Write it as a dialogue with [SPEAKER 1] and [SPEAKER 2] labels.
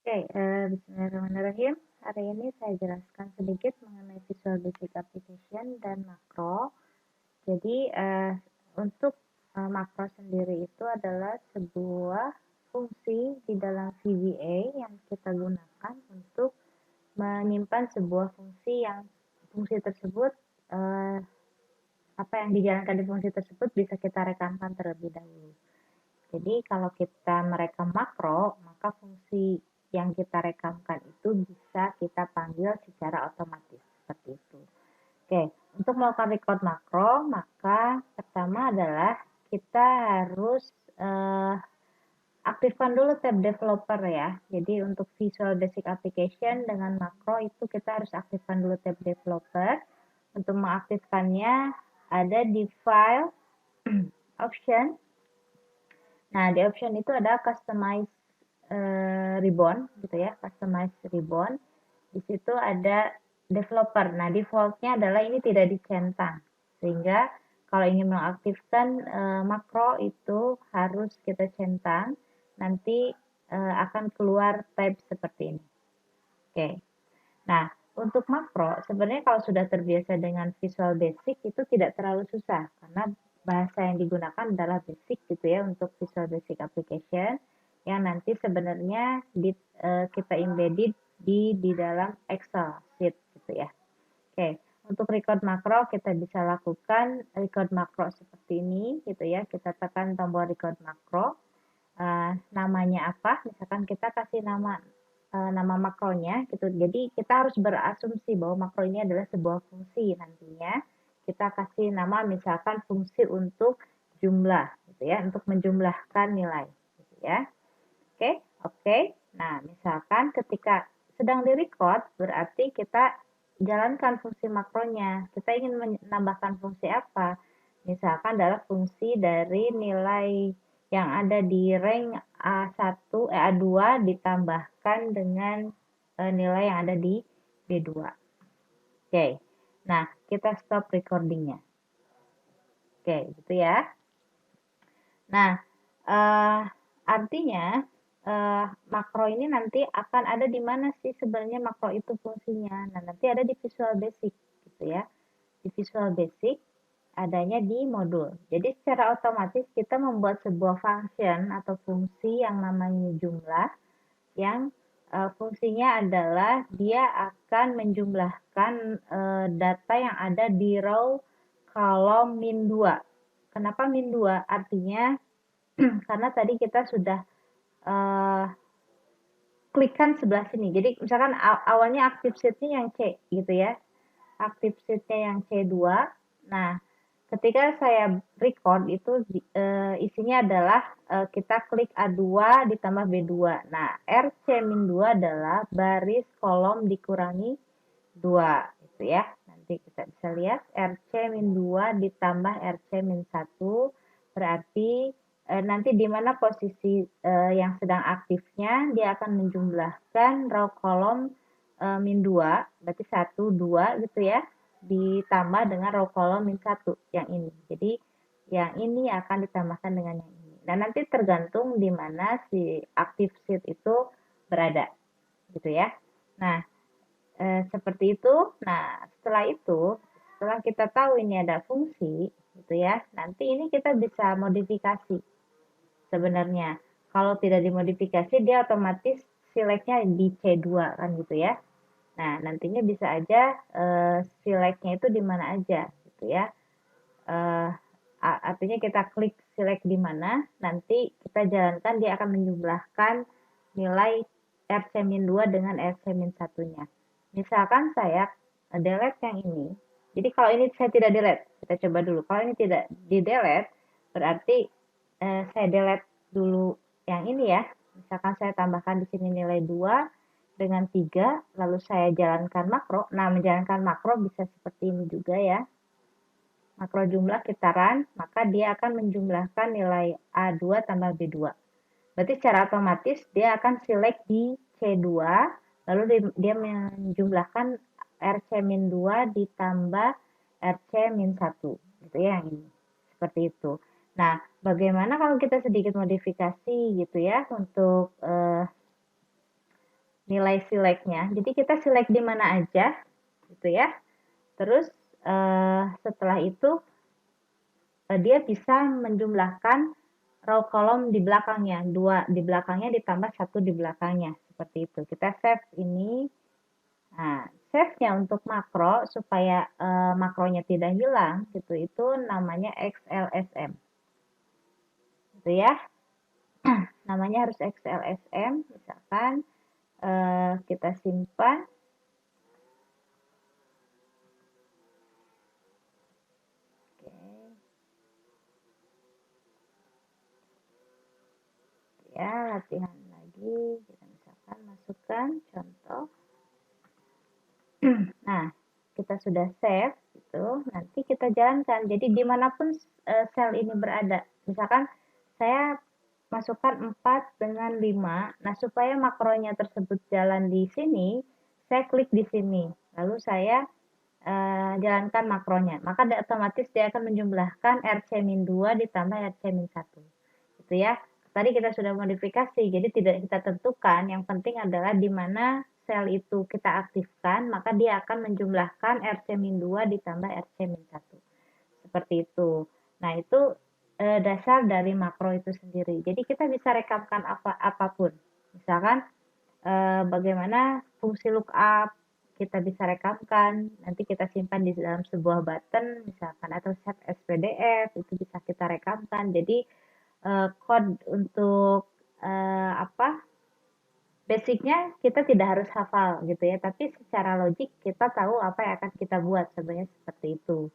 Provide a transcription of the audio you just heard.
[SPEAKER 1] Oke, bismillahirrahmanirrahim. Hari ini saya jelaskan sedikit mengenai Visual Basic Application dan makro. Jadi, untuk makro sendiri itu adalah sebuah fungsi di dalam VBA yang kita gunakan untuk menyimpan sebuah fungsi yang fungsi tersebut eh, apa yang dijalankan di fungsi tersebut bisa kita rekamkan terlebih dahulu. Jadi kalau kita merekam makro, maka fungsi yang kita rekamkan itu bisa kita panggil secara otomatis seperti itu. Oke, untuk melakukan record makro, maka pertama adalah kita harus aktifkan dulu tab developer ya. Jadi untuk Visual Basic Application dengan makro itu kita harus aktifkan dulu tab developer. Untuk mengaktifkannya ada di file option. Nah, di option itu ada customize ribbon gitu ya, customize ribbon. Di situ ada developer. Nah, defaultnya adalah ini tidak dicentang. Sehingga kalau ingin mengaktifkan makro itu harus kita centang. Nanti akan keluar type seperti ini. Oke. Nah, untuk makro sebenarnya kalau sudah terbiasa dengan Visual Basic itu tidak terlalu susah karena bahasa yang digunakan adalah basic gitu ya untuk Visual Basic Application yang nanti sebenarnya kita embedded di dalam Excel sheet gitu ya. Oke, untuk record makro kita bisa lakukan record makro seperti ini gitu ya. Kita tekan tombol record makro. Namanya apa? Misalkan kita kasih nama makronya gitu. Jadi kita harus berasumsi bahwa makro ini adalah sebuah fungsi nantinya. Kita kasih nama misalkan fungsi untuk jumlah gitu ya, untuk menjumlahkan nilai gitu ya. Oke, oke. Nah, misalkan ketika sedang di-record berarti kita jalankan fungsi makronya. Kita ingin menambahkan fungsi apa? Misalkan adalah fungsi dari nilai yang ada di rank A1, A2 ditambahkan dengan nilai yang ada di B2. Oke. Nah, kita stop recordingnya. Oke, gitu ya. Nah, artinya makro ini nanti akan ada di mana sih sebenarnya makro itu fungsinya. Nah, nanti ada di Visual Basic gitu ya. Di Visual Basic adanya di modul. Jadi secara otomatis kita membuat sebuah function atau fungsi yang namanya jumlah yang fungsinya adalah dia akan menjumlahkan data yang ada di row kolom min 2. Kenapa min 2? Artinya karena tadi kita sudah uh, klikkan sebelah sini. Jadi misalkan awalnya active sheet-nya yang C gitu ya. Active sheet-nya yang C2. Nah, ketika saya record itu isinya adalah kita klik A2 ditambah B2. Nah, RC-2 adalah baris kolom dikurangi 2 gitu ya. Nanti kita bisa lihat RC-2 ditambah RC-1 berarti nanti di mana posisi yang sedang aktifnya dia akan menjumlahkan row kolom min 2 berarti 1, 2 gitu ya ditambah dengan row kolom min 1 yang ini. Jadi yang ini akan ditambahkan dengan yang ini. Dan nanti tergantung di mana si active sheet itu berada gitu ya. Nah, seperti itu. Nah, setelah kita tahu ini ada fungsi gitu ya, nanti ini kita bisa modifikasi sebenarnya. Kalau tidak dimodifikasi dia otomatis select-nya di C2 kan gitu ya. Nah, nantinya bisa aja select-nya itu di mana aja gitu ya. Artinya kita klik select di mana, nanti kita jalankan dia akan menjumlahkan nilai RC-2 dengan RC-1-nya. Misalkan saya delete yang ini. Jadi kalau ini saya tidak delete, kita coba dulu. Kalau ini tidak di delete, berarti saya delete dulu yang ini ya. Misalkan saya tambahkan di sini nilai 2 dengan 3, lalu saya jalankan makro. Nah, menjalankan makro bisa seperti ini juga ya. Makro jumlah kitaran, maka dia akan menjumlahkan nilai A2 tambah B2. Berarti secara otomatis dia akan select di C2, lalu dia menjumlahkan RC-2 ditambah RC-1. Gitu ya yang ini. Seperti itu. Nah, bagaimana kalau kita sedikit modifikasi gitu ya untuk nilai selectnya. Jadi kita select di mana aja, gitu ya. Terus setelah itu dia bisa menjumlahkan row column di belakangnya, 2 di belakangnya ditambah 1 di belakangnya, seperti itu. Kita save ini. Nah, save-nya untuk makro supaya makronya tidak hilang, gitu, itu namanya XLSM. Gitu ya. Namanya harus XLSM, misalkan kita simpan. Ya, latihan lagi, kita misalkan masukkan contoh. Nah, kita sudah save gitu, nanti kita jalankan. Jadi dimanapun sel ini berada, misalkan saya masukkan 4 dengan 5, nah supaya makronya tersebut jalan di sini, saya klik di sini, lalu saya jalankan makronya, maka otomatis dia akan menjumlahkan RC-2 ditambah RC-1, gitu ya. Tadi kita sudah modifikasi, jadi tidak kita tentukan, yang penting adalah di mana sel itu kita aktifkan, maka dia akan menjumlahkan RC-2 ditambah RC-1. Seperti itu. Nah, itu dasar dari makro itu sendiri. Jadi kita bisa rekamkan apapun. Misalkan bagaimana fungsi lookup kita bisa rekamkan, nanti kita simpan di dalam sebuah button misalkan atau set as PDF itu bisa kita rekamkan. Jadi code untuk apa basicnya kita tidak harus hafal gitu ya, tapi secara logik kita tahu apa yang akan kita buat sebenarnya seperti itu.